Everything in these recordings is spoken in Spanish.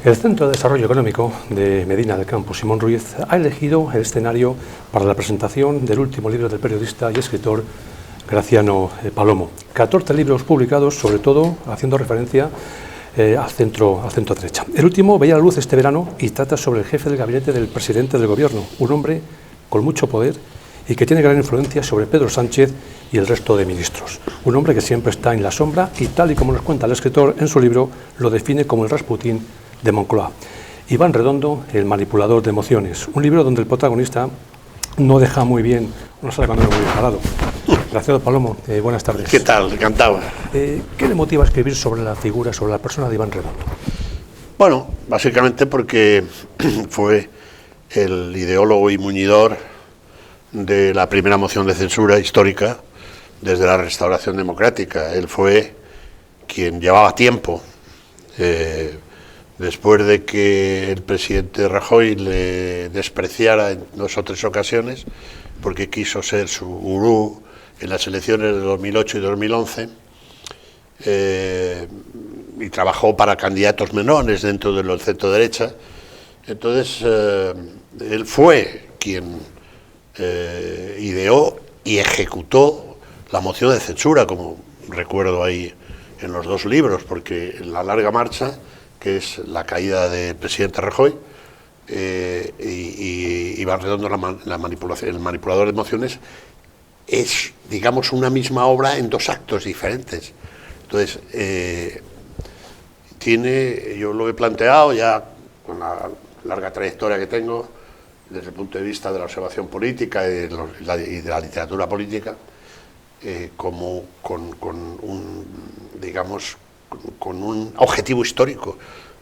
El Centro de Desarrollo Económico de Medina del Campo, Simón Ruiz, ha elegido el escenario para la presentación del último libro del periodista y escritor Graciano Palomo. 14 libros publicados, sobre todo haciendo referencia al centro derecha. El último veía la luz este verano y trata sobre el jefe del gabinete del presidente del gobierno, un hombre con mucho poder y que tiene gran influencia sobre Pedro Sánchez y el resto de ministros. Un hombre que siempre está en la sombra y, tal y como nos cuenta el escritor en su libro, lo define como el Rasputín de Moncloa. Iván Redondo, el manipulador de emociones, un libro donde el protagonista no deja muy bien, no sabe cuando muy bien parado. Graciano Palomo, buenas tardes. ¿Qué tal? Encantado. ¿Qué le motiva a escribir sobre la figura, sobre la persona de Iván Redondo? Bueno, básicamente porque fue el ideólogo y muñidor de la primera moción de censura histórica desde la Restauración Democrática. Él fue quien llevaba tiempo, después de que el presidente Rajoy le despreciara en 2 o 3 ocasiones, porque quiso ser su gurú en las elecciones de 2008 y 2011, y trabajó para candidatos menores dentro del centro derecha. Entonces, él fue quien ideó y ejecutó la moción de censura, como recuerdo ahí en los 2 libros, porque en La larga marcha, que es la caída del presidente Rajoy, y Iván Redondo, el manipulador de emociones, es, digamos, una misma obra en 2 actos diferentes. Entonces, yo lo he planteado ya con la larga trayectoria que tengo desde el punto de vista de la observación política y de la literatura política, como con un objetivo histórico,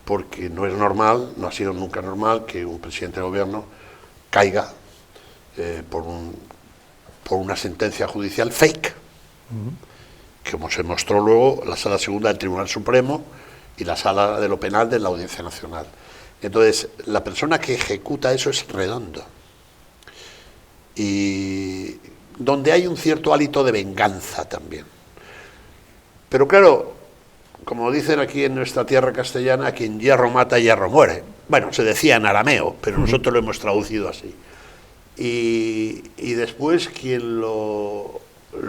porque no es normal, no ha sido nunca normal que un presidente de gobierno caiga por una sentencia judicial fake, como se mostró luego la Sala Segunda del Tribunal Supremo y la Sala de lo Penal de la Audiencia Nacional. Entonces, la persona que ejecuta eso es Redondo, y donde hay un cierto hálito de venganza también. Pero claro, como dicen aquí en nuestra tierra castellana, quien hierro mata, hierro muere. Bueno, se decía en arameo, pero nosotros lo hemos traducido así. Y después quien lo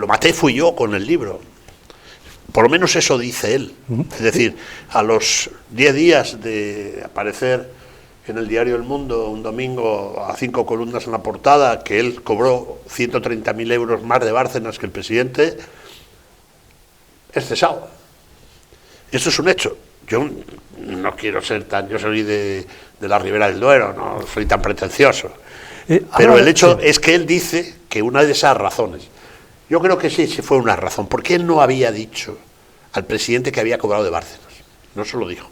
maté fui yo con el libro. Por lo menos eso dice él. Es decir, a los 10 días de aparecer en el diario El Mundo un domingo a 5 columnas en la portada, que él cobró 130.000 euros más de Bárcenas que el presidente, es cesado. Eso es un hecho. Yo no quiero ser tan... Yo soy de la Ribera del Duero, no soy tan pretencioso. Pero el hecho es que él dice que una de esas razones... Yo creo que sí fue una razón, porque él no había dicho al presidente que había cobrado de Bárcenas. No se lo dijo.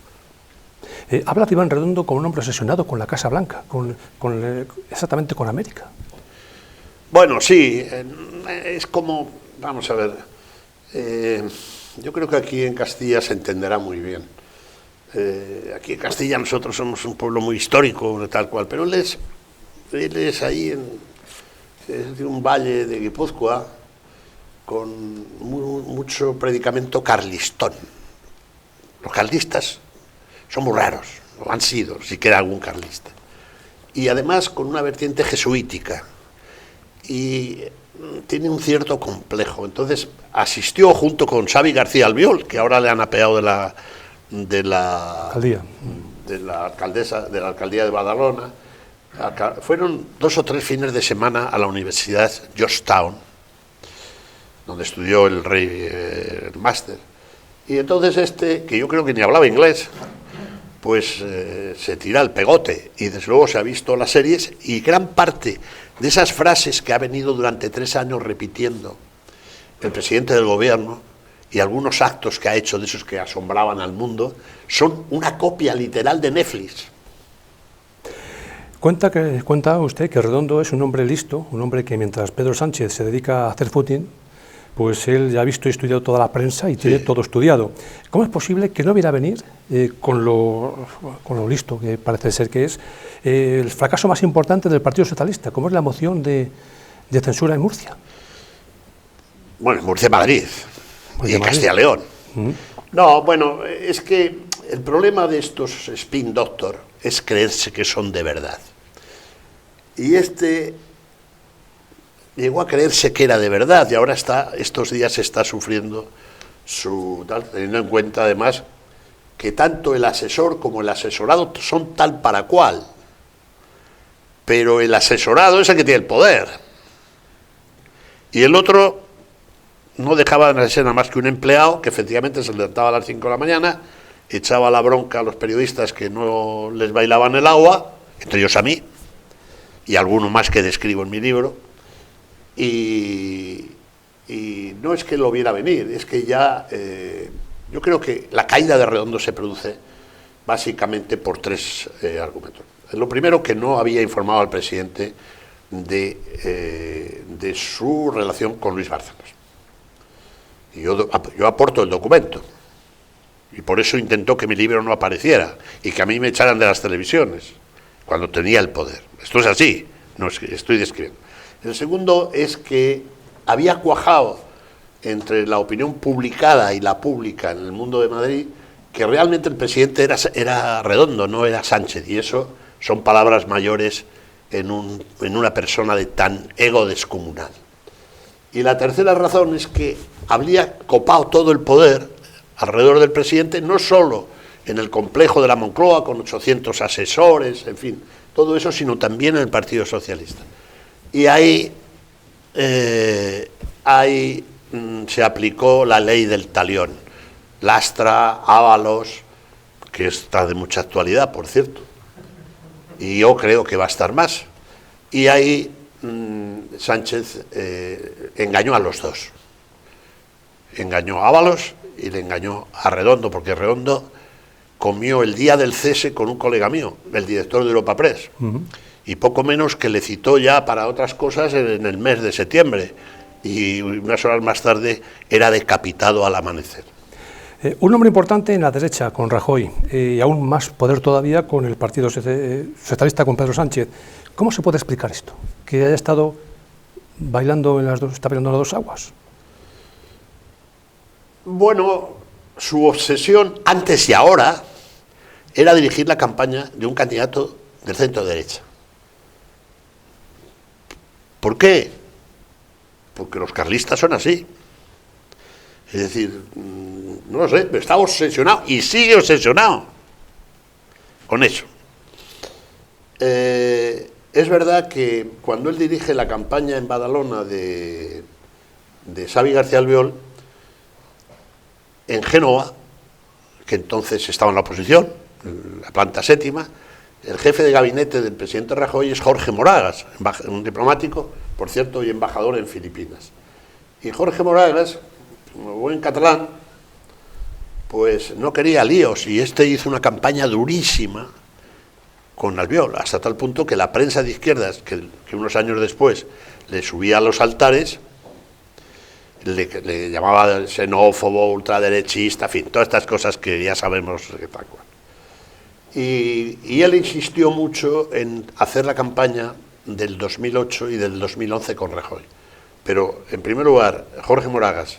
Habla de Iván Redondo como un hombre obsesionado con la Casa Blanca, exactamente con América. Bueno, sí, es como... Vamos a ver... yo creo que aquí en Castilla se entenderá muy bien. Aquí en Castilla nosotros somos un pueblo muy histórico, tal cual, pero él es ahí es de un valle de Guipúzcoa con mucho predicamento carlistón. Los carlistas son muy raros, o han sido, si queda algún carlista. Y además con una vertiente jesuítica. Y tiene un cierto complejo. Entonces asistió junto con Xavi García Albiol, que ahora le han apeado de la alcaldía de Badalona. Fueron 2 o 3 fines de semana a la Universidad Georgetown, donde estudió el rey, el máster. Y entonces que yo creo que ni hablaba inglés, pues se tira el pegote, y desde luego se ha visto las series, y gran parte de esas frases que ha venido durante 3 años repitiendo el presidente del gobierno, y algunos actos que ha hecho de esos que asombraban al mundo, son una copia literal de Netflix. Cuenta usted que Redondo es un hombre listo, un hombre que mientras Pedro Sánchez se dedica a hacer footing, pues él ya ha visto y estudiado toda la prensa y tiene todo estudiado. ¿Cómo es posible que no viera venir, con lo listo que parece ser que es, el fracaso más importante del Partido Socialista, como es la moción de censura en Murcia? Bueno, en Murcia, Madrid y Castilla y León. No, bueno, es que el problema de estos spin doctor es creerse que son de verdad. Y este llegó a creerse que era de verdad y ahora estos días está sufriendo teniendo en cuenta además que tanto el asesor como el asesorado son tal para cual. Pero el asesorado es el que tiene el poder. Y el otro no dejaba de ser nada más que un empleado que efectivamente se levantaba a las 5 de la mañana, echaba la bronca a los periodistas que no les bailaban el agua, entre ellos a mí, y alguno más que describo en mi libro, y no es que lo viera venir, es que ya yo creo que la caída de Redondo se produce básicamente por 3 argumentos. Lo primero, que no había informado al presidente de su relación con Luis Bárcenas. Y yo aporto el documento, y por eso intentó que mi libro no apareciera, y que a mí me echaran de las televisiones, cuando tenía el poder. Esto es así, no es que estoy describiendo. El segundo es que había cuajado entre la opinión publicada y la pública en el mundo de Madrid, que realmente el presidente era Redondo, no era Sánchez, y eso son palabras mayores en una persona de tan ego descomunal. Y la tercera razón es que habría copado todo el poder alrededor del presidente, no solo en el complejo de la Moncloa, con 800 asesores, en fin, todo eso, sino también en el Partido Socialista. Y ahí se aplicó la ley del talión. Lastra, Ábalos, que está de mucha actualidad, por cierto, y yo creo que va a estar más. Y ahí Sánchez engañó a los dos. Engañó a Ábalos y le engañó a Redondo, porque Redondo comió el día del cese con un colega mío, el director de Europa Press, y poco menos que le citó ya para otras cosas en el mes de septiembre, y unas horas más tarde era decapitado al amanecer. Un hombre importante en la derecha, con Rajoy, y aún más poder todavía con el Partido Socialista, con Pedro Sánchez. ¿Cómo se puede explicar esto? Que haya estado bailando en las dos aguas. Bueno, su obsesión, antes y ahora, era dirigir la campaña de un candidato del centro-derecha. ¿Por qué? Porque los carlistas son así. Es decir, no lo sé, pero está obsesionado y sigue obsesionado con eso. Es verdad que cuando él dirige la campaña en Badalona de Xavi García Albiol, en Génova, que entonces estaba en la oposición, la planta séptima, el jefe de gabinete del presidente Rajoy es Jorge Moragas, un diplomático, por cierto, y embajador en Filipinas. Y Jorge Moragas, como buen catalán, pues no quería líos, y este hizo una campaña durísima con Albiol, hasta tal punto que la prensa de izquierdas, que unos años después le subía a los altares, le llamaba xenófobo, ultraderechista, en fin, todas estas cosas que ya sabemos que tal cual. Y él insistió mucho en hacer la campaña del 2008 y del 2011 con Rajoy. Pero, en primer lugar, Jorge Moragas,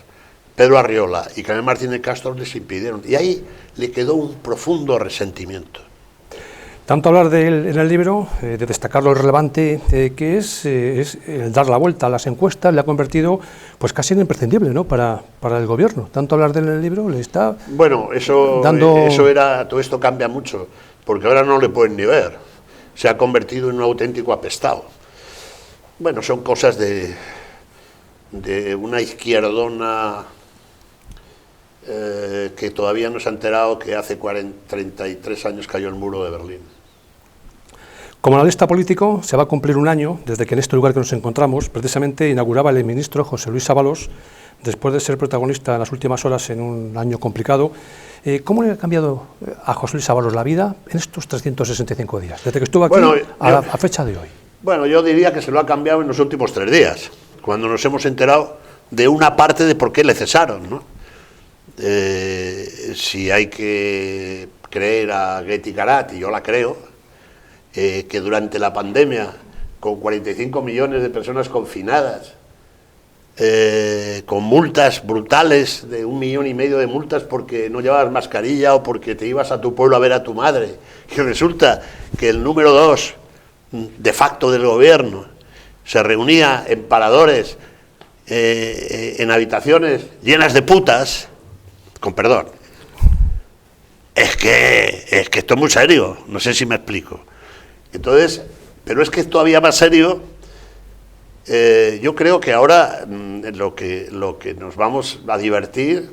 Pedro Arriola y Carmen Martínez Castro les impidieron. Y ahí le quedó un profundo resentimiento. Tanto hablar de él en el libro, de destacar lo relevante que es el dar la vuelta a las encuestas, le ha convertido pues casi en imprescindible, ¿no?, para el gobierno. Tanto hablar de él en el libro le está bueno, todo esto cambia mucho, porque ahora no le pueden ni ver. Se ha convertido en un auténtico apestado. Bueno, son cosas de una izquierdona que todavía no se ha enterado que hace 33 años cayó el muro de Berlín. Como analista político, se va a cumplir un año desde que en este lugar que nos encontramos, precisamente inauguraba el ministro José Luis Ábalos, después de ser protagonista en las últimas horas en un año complicado. ¿Cómo le ha cambiado a José Luis Ábalos la vida en estos 365 días, desde que estuvo aquí a fecha de hoy? Bueno, yo diría que se lo ha cambiado en los últimos 3 días, cuando nos hemos enterado de una parte de por qué le cesaron, ¿no? Si hay que creer a Getty Garat, y yo la creo, que durante la pandemia, con 45 millones de personas confinadas, con multas brutales de 1,5 millones de multas porque no llevabas mascarilla o porque te ibas a tu pueblo a ver a tu madre. Y resulta que el número 2 de facto del gobierno se reunía en paradores, en habitaciones llenas de putas, con perdón. Es que esto es muy serio, no sé si me explico. Entonces, pero es que es todavía más serio. Yo creo que ahora lo que nos vamos a divertir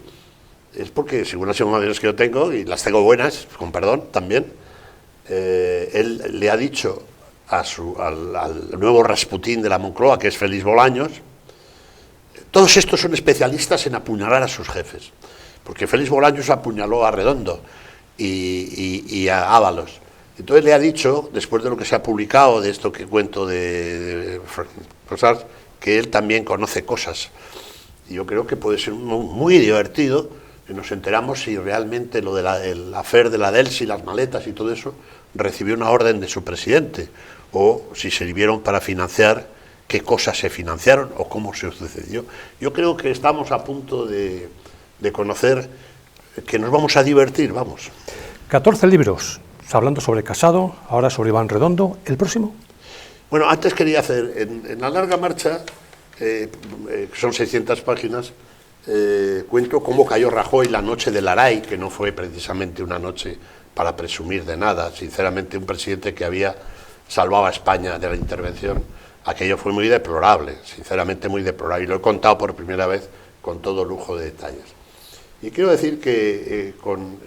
es porque, según las informaciones que yo tengo, y las tengo buenas, con perdón, también, él le ha dicho al nuevo Rasputín de la Moncloa, que es Félix Bolaños, todos estos son especialistas en apuñalar a sus jefes, porque Félix Bolaños apuñaló a Redondo y a Ábalos. Entonces le ha dicho, después de lo que se ha publicado, de esto que cuento de cosas, que él también conoce cosas. Y yo creo que puede ser muy divertido, que nos enteramos si realmente lo del affair de la Delsi, las maletas y todo eso, recibió una orden de su presidente, o si sirvieron para financiar, qué cosas se financiaron o cómo se sucedió. Yo creo que estamos a punto de conocer, que nos vamos a divertir, vamos. 14 libros, hablando sobre Casado, ahora sobre Iván Redondo. ¿El próximo? Bueno, antes quería hacer, en La larga marcha, son 600 páginas, cuento cómo cayó Rajoy la noche del Aray, que no fue precisamente una noche para presumir de nada, sinceramente un presidente que había salvado a España de la intervención, aquello fue muy deplorable, sinceramente muy deplorable, y lo he contado por primera vez con todo lujo de detalles. Y quiero decir que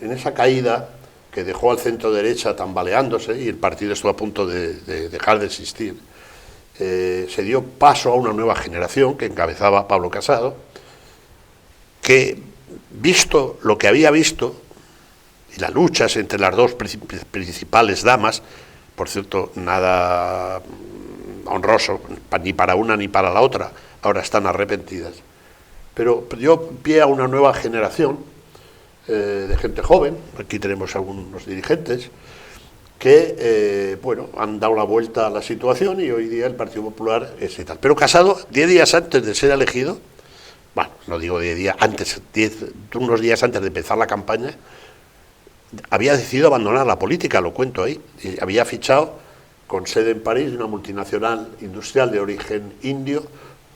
en esa caída que dejó al centro derecha tambaleándose y el partido estuvo a punto de dejar de existir, se dio paso a una nueva generación que encabezaba Pablo Casado, que, visto lo que había visto, y las luchas entre las dos principales damas, por cierto, nada honroso, ni para una ni para la otra, ahora están arrepentidas, pero dio pie a una nueva generación de gente joven, aquí tenemos algunos dirigentes, que bueno, han dado la vuelta a la situación y hoy día el Partido Popular es y tal. Pero Casado, 10 días antes de ser elegido, bueno, no digo 10 días, unos días antes de empezar la campaña, había decidido abandonar la política, lo cuento ahí, y había fichado con sede en París una multinacional industrial de origen indio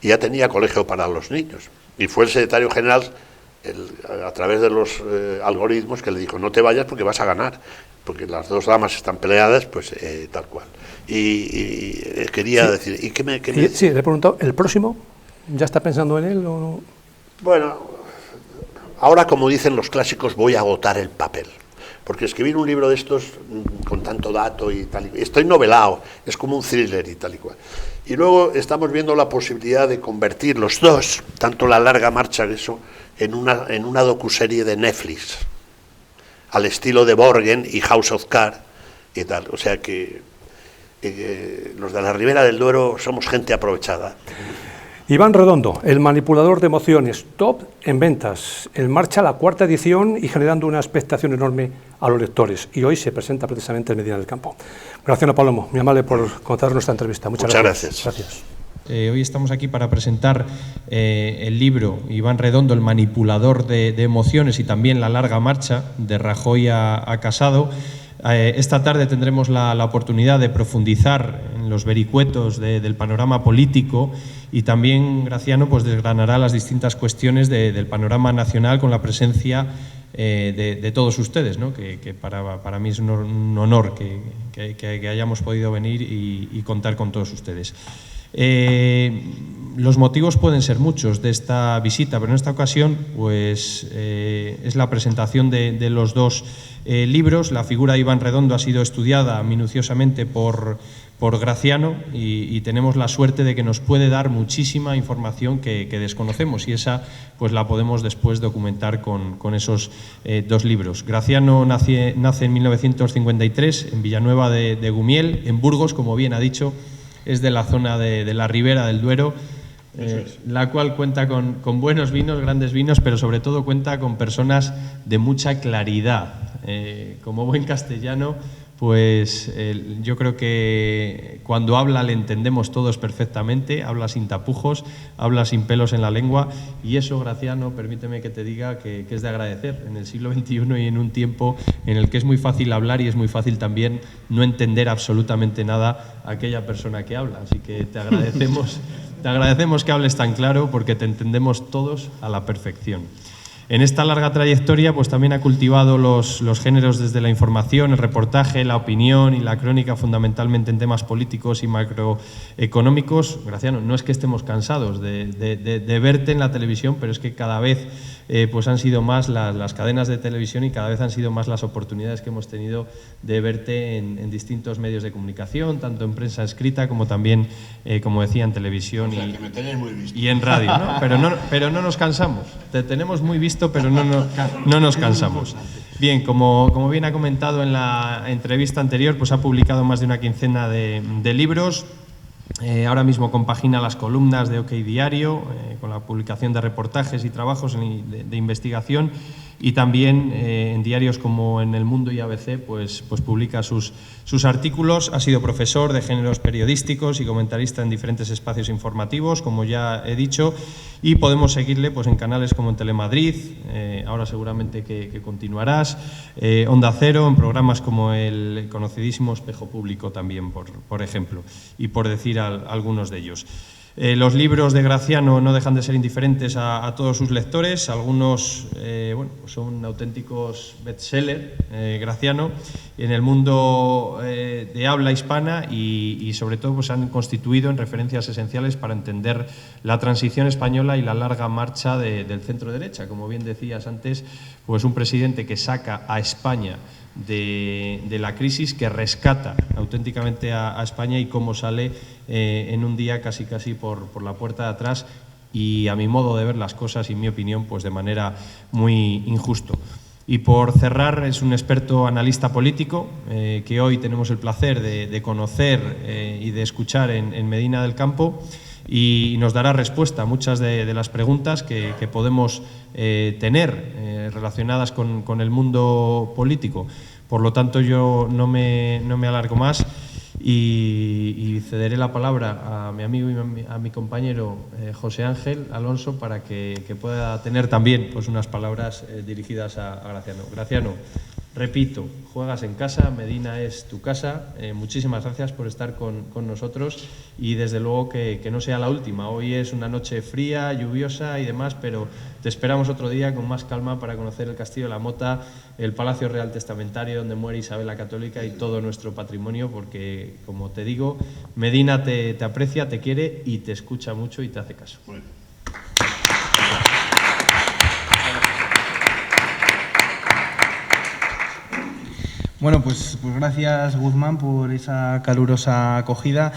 y ya tenía colegio para los niños. Y fue el secretario general, a través de los algoritmos, que le dijo, no te vayas porque vas a ganar, porque las dos damas están peleadas, pues tal cual. Y quería decir... ¿y qué me... Sí, le he preguntado, ¿el próximo? ¿Ya está pensando en él o no? Bueno, ahora, como dicen los clásicos, voy a agotar el papel. Porque escribir un libro de estos con tanto dato y tal, estoy novelado, es como un thriller y tal y cual. Y luego estamos viendo la posibilidad de convertir los dos, tanto La larga marcha que eso, en una docuserie de Netflix, al estilo de Borgen y House of Cards y tal. O sea que los de la Ribera del Duero somos gente aprovechada. Iván Redondo, el manipulador de emociones, top en ventas, en marcha la 4ª edición y generando una expectación enorme a los lectores. Y hoy se presenta precisamente en Medina del Campo. Gracias, Palomo, muy amable por contar nuestra entrevista. Muchas gracias. Gracias. Hoy estamos aquí para presentar el libro Iván Redondo, el manipulador de emociones, y también La larga marcha, de Rajoy a Casado. Esta tarde tendremos la oportunidad de profundizar en los vericuetos del panorama político, y también Graciano pues desgranará las distintas cuestiones del panorama nacional con la presencia de todos ustedes, ¿no? que para mí es un honor que hayamos podido venir y contar con todos ustedes. Los motivos pueden ser muchos de esta visita, pero en esta ocasión pues, es la presentación de los dos libros. La figura de Iván Redondo ha sido estudiada minuciosamente por Graciano y tenemos la suerte de que nos puede dar muchísima información que desconocemos, y esa pues la podemos después documentar con esos dos libros. Graciano nace en 1953 en Villanueva de Gumiel, en Burgos, como bien ha dicho. Es de la zona de la Ribera del Duero, la cual cuenta con buenos vinos, grandes vinos, pero sobre todo cuenta con personas de mucha claridad. Como buen castellano, pues yo creo que cuando habla le entendemos todos perfectamente, habla sin tapujos, habla sin pelos en la lengua, y eso, Graciano, permíteme que te diga que es de agradecer en el siglo XXI y en un tiempo en el que es muy fácil hablar y es muy fácil también no entender absolutamente nada a aquella persona que habla. Así que te agradecemos que hables tan claro, porque te entendemos todos a la perfección. En esta larga trayectoria pues también ha cultivado los géneros desde la información, el reportaje, la opinión y la crónica, fundamentalmente en temas políticos y macroeconómicos. Graciano, no es que estemos cansados de verte en la televisión, pero es que cada vez pues han sido más las cadenas de televisión y cada vez han sido más las oportunidades que hemos tenido de verte en distintos medios de comunicación, tanto en prensa escrita como también, como decía, en televisión, o sea, que me tenéis muy visto. Y en radio, ¿no? Pero no nos cansamos. Te tenemos muy visto, pero no nos cansamos. Bien, como bien ha comentado en la entrevista anterior, pues ha publicado más de una quincena de libros. Ahora mismo compagina las columnas de OK Diario con la publicación de reportajes y trabajos de investigación, y también en diarios como En El Mundo y ABC pues publica sus artículos. Ha sido profesor de géneros periodísticos y comentarista en diferentes espacios informativos, como ya he dicho, y podemos seguirle pues en canales como en Telemadrid, ahora seguramente que continuarás, Onda Cero, en programas como el conocidísimo Espejo Público también, por ejemplo, y por decir algunos de ellos. Los libros de Graciano no dejan de ser indiferentes a todos sus lectores. Algunos bueno, pues son auténticos bestsellers, Graciano, en el mundo de habla hispana, y sobre todo pues han constituido en referencias esenciales para entender la transición española y la larga marcha del centro derecha. Como bien decías antes, pues un presidente que saca a España de la crisis, que rescata auténticamente a España, y cómo sale en un día casi por la puerta de atrás, y a mi modo de ver las cosas y mi opinión pues de manera muy injusto. Y por cerrar, es un experto analista político que hoy tenemos el placer de conocer y de escuchar en Medina del Campo, y nos dará respuesta a muchas de las preguntas que podemos tener relacionadas con el mundo político. Por lo tanto, yo no me alargo más y cederé la palabra a mi amigo y a mi compañero José Ángel Alonso, para que pueda tener también pues unas palabras dirigidas a Graciano. Graciano, repito, juegas en casa, Medina es tu casa. Muchísimas gracias por estar con nosotros, y desde luego que no sea la última. Hoy es una noche fría, lluviosa y demás, pero te esperamos otro día con más calma para conocer el Castillo de la Mota, el Palacio Real Testamentario donde muere Isabel la Católica, y todo nuestro patrimonio, porque, como te digo, Medina te aprecia, te quiere y te escucha mucho y te hace caso. Bueno. Bueno, pues gracias, Guzmán, por esa calurosa acogida.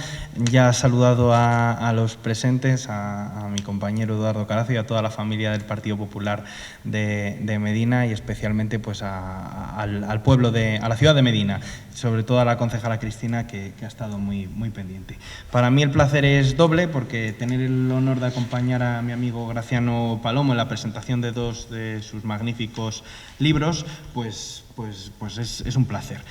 Ya has saludado a los presentes, a mi compañero Eduardo Carazo y a toda la familia del Partido Popular de Medina, y especialmente pues al pueblo, a la ciudad de Medina, sobre todo a la concejala Cristina, que ha estado muy pendiente. Para mí el placer es doble, porque tener el honor de acompañar a mi amigo Graciano Palomo en la presentación de dos de sus magníficos libros, pues es un placer.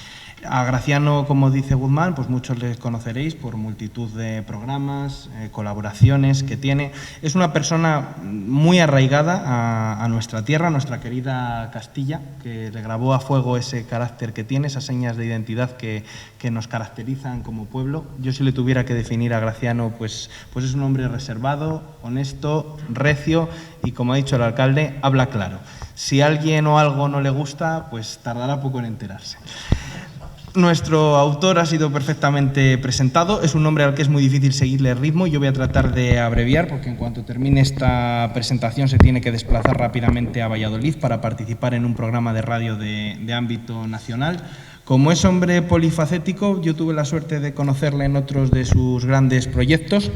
A Graciano, como dice Guzmán, pues muchos les conoceréis por multitud de programas, colaboraciones que tiene. Es una persona muy arraigada a nuestra tierra, a nuestra querida Castilla, que le grabó a fuego ese carácter que tiene, esas señas de identidad que nos caracterizan como pueblo. Yo, si le tuviera que definir a Graciano, pues es un hombre reservado, honesto, recio, y, como ha dicho el alcalde, habla claro. Si a alguien o algo no le gusta, pues tardará poco en enterarse. Nuestro autor ha sido perfectamente presentado. Es un hombre al que es muy difícil seguirle el ritmo, y yo voy a tratar de abreviar, porque en cuanto termine esta presentación se tiene que desplazar rápidamente a Valladolid para participar en un programa de radio de ámbito nacional. Como es hombre polifacético, yo tuve la suerte de conocerle en otros de sus grandes proyectos,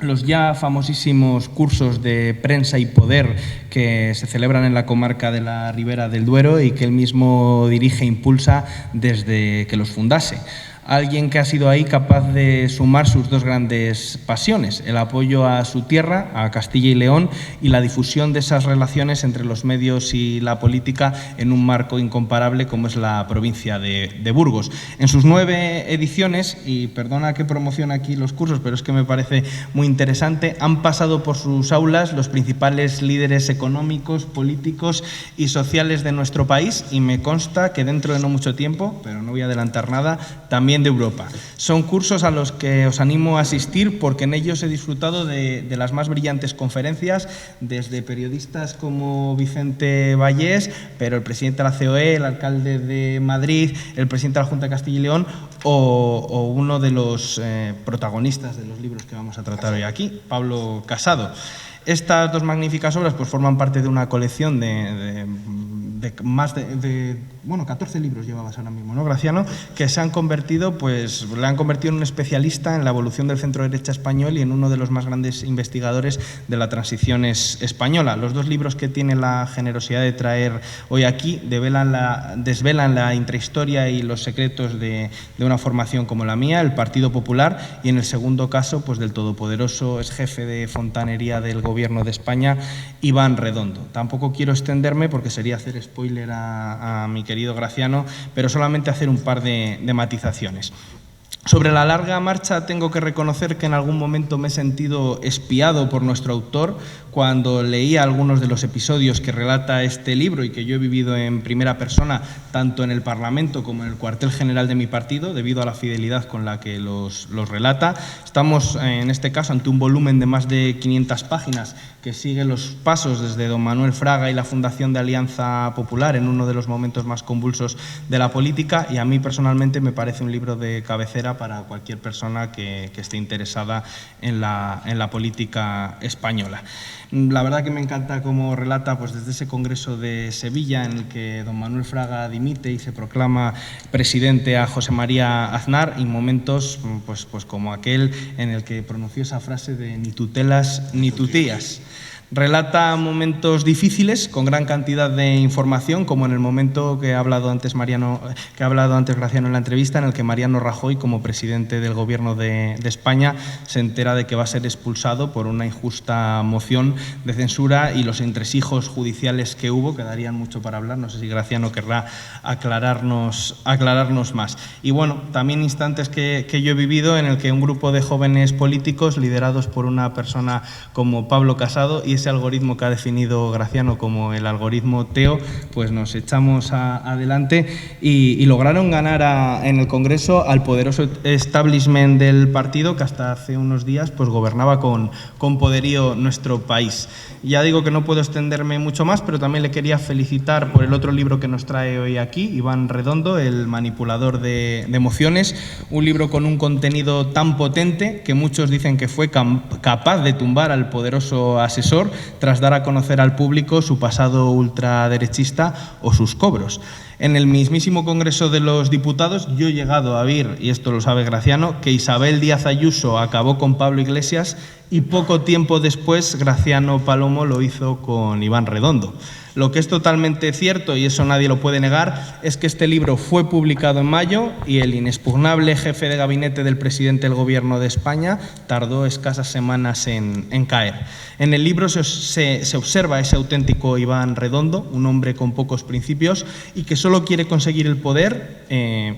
los ya famosísimos cursos de prensa y poder que se celebran en la comarca de la Ribera del Duero, y que él mismo dirige e impulsa desde que los fundase. Alguien que ha sido ahí capaz de sumar sus dos grandes pasiones, el apoyo a su tierra, a Castilla y León, y la difusión de esas relaciones entre los medios y la política en un marco incomparable como es la provincia de Burgos. En sus 9 ediciones, y perdona que promocione aquí los cursos, pero es que me parece muy interesante, han pasado por sus aulas los principales líderes económicos, políticos y sociales de nuestro país, y me consta que dentro de no mucho tiempo, pero no voy a adelantar nada, también de Europa. Son cursos a los que os animo a asistir porque en ellos he disfrutado de las más brillantes conferencias, desde periodistas como Vicente Vallés, pero el presidente de la COE, el alcalde de Madrid, el presidente de la Junta de Castilla y León o uno de los protagonistas de los libros que vamos a tratar hoy aquí, Pablo Casado. Estas dos magníficas obras pues forman parte de una colección de más de 14 libros llevabas ahora mismo, ¿no, Graciano? Que se han convertido, pues le han convertido en un especialista en la evolución del centro derecha español y en uno de los más grandes investigadores de la transición española. Los dos libros que tiene la generosidad de traer hoy aquí desvelan la intrahistoria y los secretos de una formación como la mía, el Partido Popular, y en el segundo caso, pues del todopoderoso exjefe de fontanería del Gobierno de España, Iván Redondo. Tampoco quiero extenderme porque sería hacer spoiler a mi querido Graciano, pero solamente hacer un par de matizaciones. Sobre la larga marcha tengo que reconocer que en algún momento me he sentido espiado por nuestro autor cuando leía algunos de los episodios que relata este libro y que yo he vivido en primera persona tanto en el Parlamento como en el cuartel general de mi partido, debido a la fidelidad con la que los relata. Estamos en este caso ante un volumen de más de 500 páginas que sigue los pasos desde don Manuel Fraga y la fundación de Alianza Popular en uno de los momentos más convulsos de la política, y a mí personalmente me parece un libro de cabecera para cualquier persona que esté interesada en la política española. La verdad que me encanta cómo relata pues desde ese congreso de Sevilla en el que don Manuel Fraga dimite y se proclama presidente a José María Aznar, y momentos pues como aquel en el que pronunció esa frase de ni tutelas ni tutías. Relata momentos difíciles con gran cantidad de información, como en el momento que ha hablado antes Graciano en la entrevista, en el que Mariano Rajoy, como presidente del Gobierno de España, se entera de que va a ser expulsado por una injusta moción de censura y los entresijos judiciales que hubo, que darían mucho para hablar. No sé si Graciano querrá aclararnos más. Y bueno, también instantes que yo he vivido en el que un grupo de jóvenes políticos, liderados por una persona como Pablo Casado, y ese algoritmo que ha definido Graciano como el algoritmo Teo, pues nos echamos adelante y lograron ganar en el Congreso al poderoso establishment del partido que hasta hace unos días pues gobernaba con poderío nuestro país. Ya digo que no puedo extenderme mucho más, pero también le quería felicitar por el otro libro que nos trae hoy aquí, Iván Redondo, El manipulador de emociones, un libro con un contenido tan potente que muchos dicen que fue capaz de tumbar al poderoso asesor tras dar a conocer al público su pasado ultraderechista o sus cobros. En el mismísimo Congreso de los Diputados yo he llegado a ver, y esto lo sabe Graciano, que Isabel Díaz Ayuso acabó con Pablo Iglesias y poco tiempo después Graciano Palomo lo hizo con Iván Redondo. Lo que es totalmente cierto, y eso nadie lo puede negar, es que este libro fue publicado en mayo y el inexpugnable jefe de gabinete del presidente del Gobierno de España tardó escasas semanas en caer. En el libro se observa ese auténtico Iván Redondo, un hombre con pocos principios y que solo quiere conseguir el poder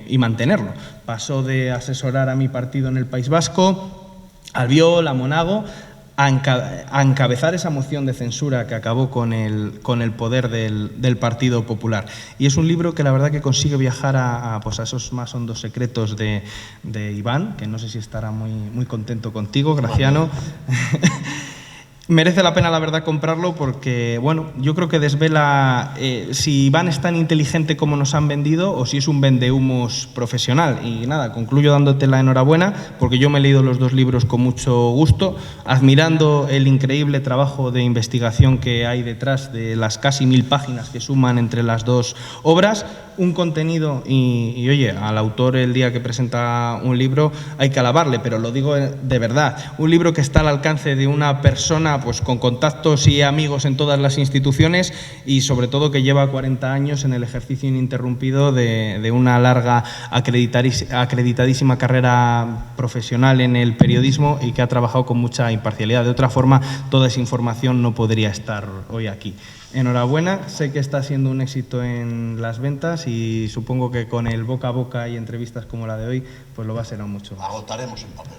y mantenerlo. Pasó de asesorar a mi partido en el País Vasco, Albiol, a Monago, a encabezar esa moción de censura que acabó con el poder del Partido Popular. Y es un libro que la verdad que consigue viajar a esos más hondos secretos de Iván, que no sé si estará muy contento contigo, Graciano. Merece la pena, la verdad, comprarlo porque, bueno, yo creo que desvela si Iván es tan inteligente como nos han vendido o si es un vendehumos profesional. Y nada, concluyo dándote la enhorabuena porque yo me he leído los dos libros con mucho gusto, admirando el increíble trabajo de investigación que hay detrás de las casi 1000 páginas que suman entre las dos obras. Un contenido y oye, al autor el día que presenta un libro hay que alabarle, pero lo digo de verdad, un libro que está al alcance de una persona pues con contactos y amigos en todas las instituciones y sobre todo que lleva 40 años en el ejercicio ininterrumpido de una larga acreditadísima carrera profesional en el periodismo y que ha trabajado con mucha imparcialidad. De otra forma, toda esa información no podría estar hoy aquí. Enhorabuena, sé que está siendo un éxito en las ventas y supongo que con el boca a boca y entrevistas como la de hoy, pues lo va a ser aún mucho más. Agotaremos el papel.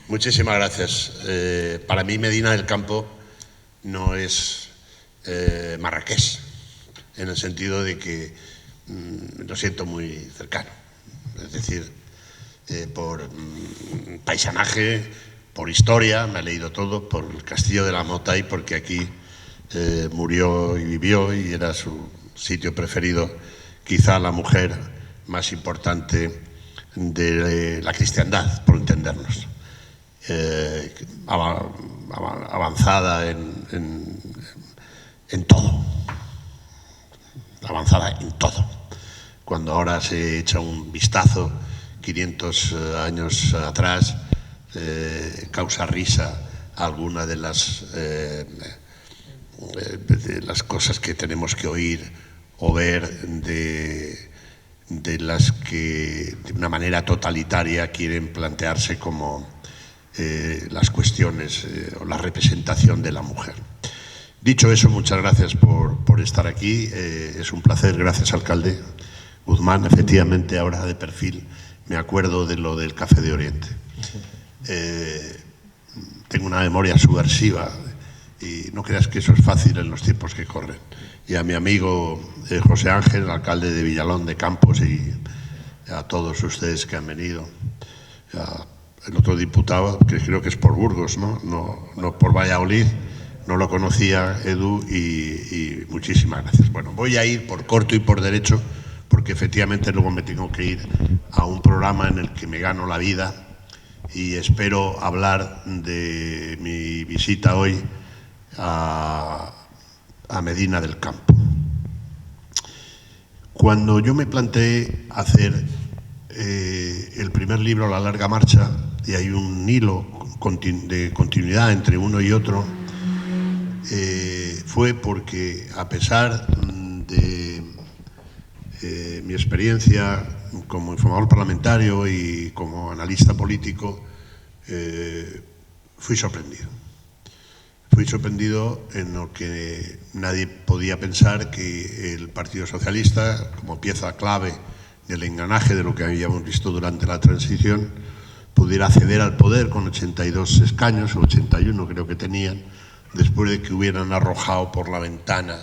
Muchísimas gracias. Para mí Medina del Campo no es Marrakech, en el sentido de que lo siento muy cercano. Es decir, por paisanaje, por historia, me he leído todo, por el Castillo de la Mota y porque aquí murió y vivió y era su sitio preferido, quizá la mujer más importante de la cristiandad, por entendernos, avanzada en todo, avanzada en todo. Cuando ahora se echa un vistazo 500 años atrás, causa risa alguna de las cosas que tenemos que oír o ver de las que de una manera totalitaria quieren plantearse como las cuestiones o la representación de la mujer. Dicho eso, muchas gracias por estar aquí. Es un placer, gracias, alcalde Guzmán. Efectivamente, ahora de perfil me acuerdo de lo del Café de Oriente. Tengo una memoria subversiva y no creas que eso es fácil en los tiempos que corren. Y a mi amigo José Ángel, alcalde de Villalón de Campos, y a todos ustedes que han venido, el otro diputado, que creo que es por Burgos, no por Valladolid, no lo conocía, Edu, y muchísimas gracias. Bueno, voy a ir por corto y por derecho, porque efectivamente luego me tengo que ir a un programa en el que me gano la vida y espero hablar de mi visita hoy a Medina del Campo. Cuando yo me planteé hacer el primer libro, La larga marcha, y hay un hilo de continuidad entre uno y otro, fue porque, a pesar de mi experiencia como informador parlamentario y como analista político, fui sorprendido. Fui sorprendido en lo que nadie podía pensar, que el Partido Socialista, como pieza clave del engranaje de lo que habíamos visto durante la transición, pudiera acceder al poder con 82 escaños, o 81 creo que tenían, después de que hubieran arrojado por la ventana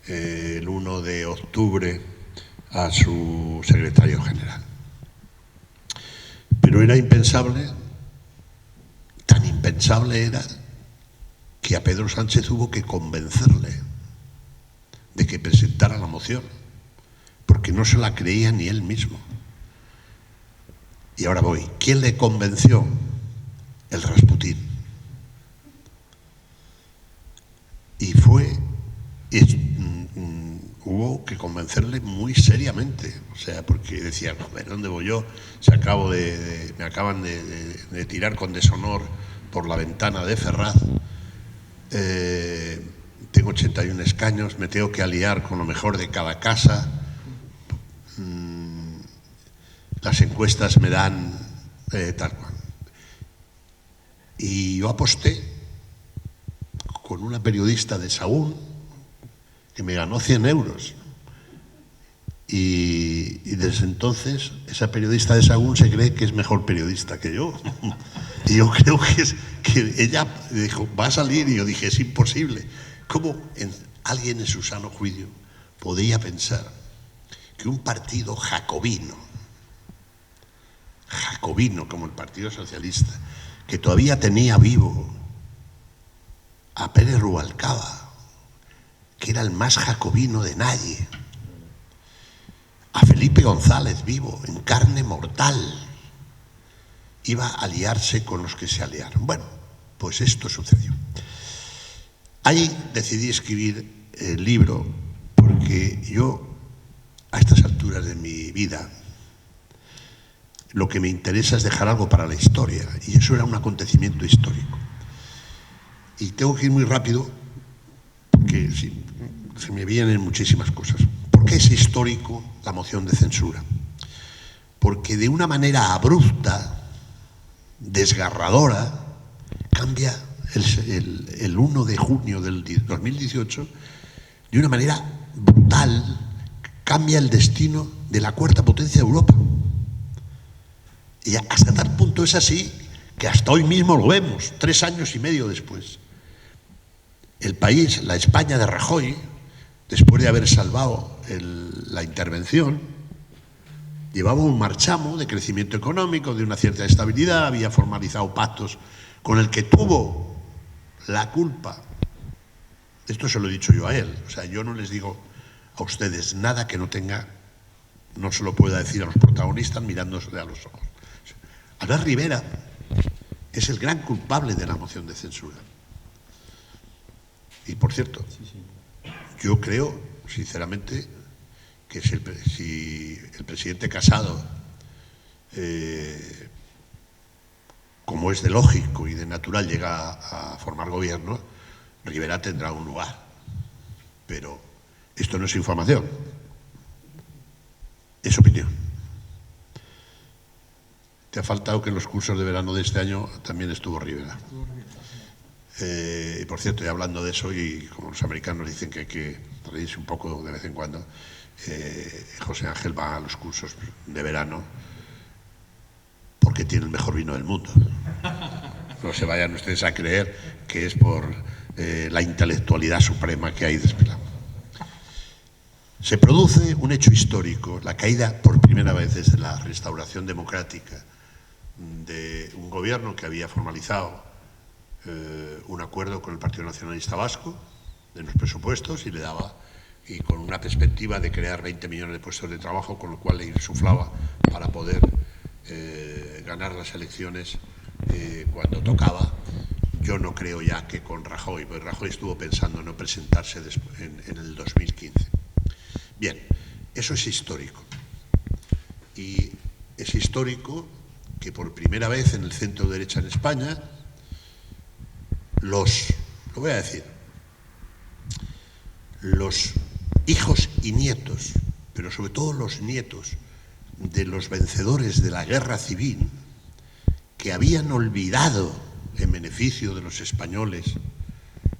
el 1 de octubre a su secretario general. Pero era impensable, tan impensable era, que a Pedro Sánchez hubo que convencerle de que presentara la moción, porque no se la creía ni él mismo. Y ahora voy. ¿Quién le convenció? El Rasputín. Y hubo que convencerle muy seriamente, o sea, porque decía, no, ¿dónde voy yo? Me acaban de tirar con deshonor por la ventana de Ferraz. Tengo 81 escaños, me tengo que aliar con lo mejor de cada casa. Las encuestas me dan tal cual. Y yo aposté con una periodista de Sahagún que me ganó 100 euros. Y desde entonces esa periodista de Sahagún se cree que es mejor periodista que yo. Y yo creo que ella dijo, va a salir, y yo dije, es imposible. ¿Cómo alguien en su sano juicio podría pensar que un partido jacobino como el Partido Socialista, que todavía tenía vivo a Pérez Rubalcaba, que era el más jacobino de nadie, a Felipe González vivo, en carne mortal, iba a aliarse con los que se aliaron? Bueno, pues esto sucedió. Ahí decidí escribir el libro porque yo, a estas alturas de mi vida, lo que me interesa es dejar algo para la historia, y eso era un acontecimiento histórico. Y tengo que ir muy rápido porque se me vienen muchísimas cosas. ¿Por qué es histórico la moción de censura? Porque de una manera abrupta, desgarradora, cambia el 1 de junio del 2018, de una manera brutal, cambia el destino de la cuarta potencia de Europa. Y hasta tal punto es así que hasta hoy mismo lo vemos, 3 años y medio después. El país, la España de Rajoy, después de haber salvado la intervención, llevaba un marchamo de crecimiento económico, de una cierta estabilidad, había formalizado pactos con el que tuvo la culpa. Esto se lo he dicho yo a él. O sea, yo no les digo a ustedes nada que no se lo pueda decir a los protagonistas mirándose a los ojos. Albert Rivera es el gran culpable de la moción de censura. Y por cierto, yo creo, sinceramente, que si el presidente Casado, como es de lógico y de natural, llega a formar gobierno, Rivera tendrá un lugar. Pero esto no es información, es opinión. Te ha faltado que en los cursos de verano de este año también estuvo Rivera. Y por cierto, y hablando de eso, y como los americanos dicen que hay que reírse un poco de vez en cuando, José Ángel va a los cursos de verano porque tiene el mejor vino del mundo. No se vayan ustedes a creer que es por la intelectualidad suprema que hay desvelada. Se produce un hecho histórico, la caída por primera vez desde la restauración democrática de un gobierno que había formalizado un acuerdo con el Partido Nacionalista Vasco de los presupuestos y con una perspectiva de crear 20 millones de puestos de trabajo, con lo cual le insuflaba para poder ganar las elecciones cuando tocaba. Yo no creo ya que con Rajoy, porque Rajoy estuvo pensando en no presentarse en el 2015. Bien, eso es histórico. Y es histórico que por primera vez en el centro derecha en España, lo voy a decir, los hijos y nietos, pero sobre todo los nietos de los vencedores de la guerra civil, que habían olvidado en beneficio de los españoles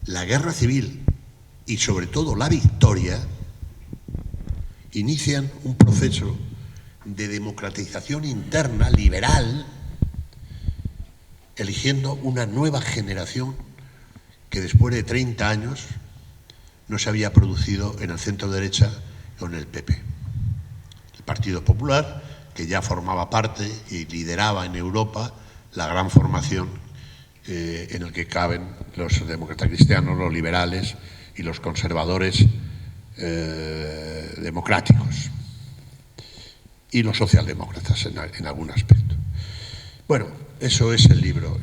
la guerra civil y sobre todo la victoria, inician un proceso de democratización interna liberal, eligiendo una nueva generación que después de 30 años no se había producido en el centro derecha con el PP. El Partido Popular, que ya formaba parte y lideraba en Europa la gran formación en el que caben los demócratas cristianos, los liberales y los conservadores democráticos y los socialdemócratas en algún aspecto. Bueno, eso es el libro.